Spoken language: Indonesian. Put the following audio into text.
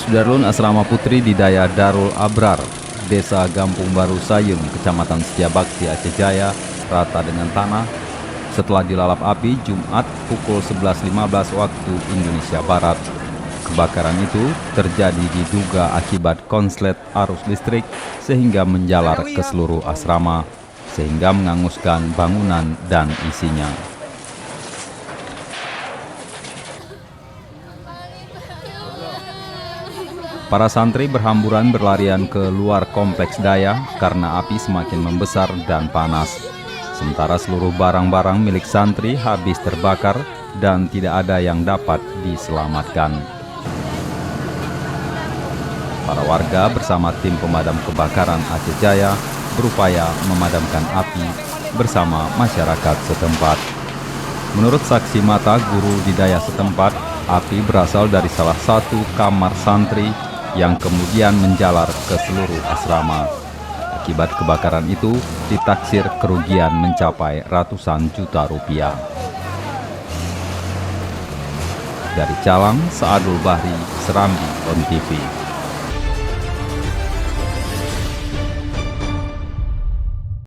Sudarlun Asrama Putri di Daya Darul Abrar, Desa Gampung Baru Sayung, Kecamatan Setiabakti, Aceh Jaya, rata dengan tanah setelah dilalap api Jumat pukul 11.15 waktu Indonesia Barat. Kebakaran itu terjadi diduga akibat konslet arus listrik sehingga menjalar ke seluruh asrama, sehingga menghanguskan bangunan dan isinya. Para santri berhamburan berlarian ke luar kompleks Daya karena api semakin membesar dan panas. Sementara seluruh barang-barang milik santri habis terbakar dan tidak ada yang dapat diselamatkan. Para warga bersama tim pemadam kebakaran Aceh Jaya berupaya memadamkan api bersama masyarakat setempat. Menurut saksi mata guru di Daya setempat, api berasal dari salah satu kamar santri yang kemudian menjalar ke seluruh asrama. Akibat kebakaran itu, ditaksir kerugian mencapai ratusan juta rupiah. Dari Calang, Saadul Bahri, Serambi, ONTV.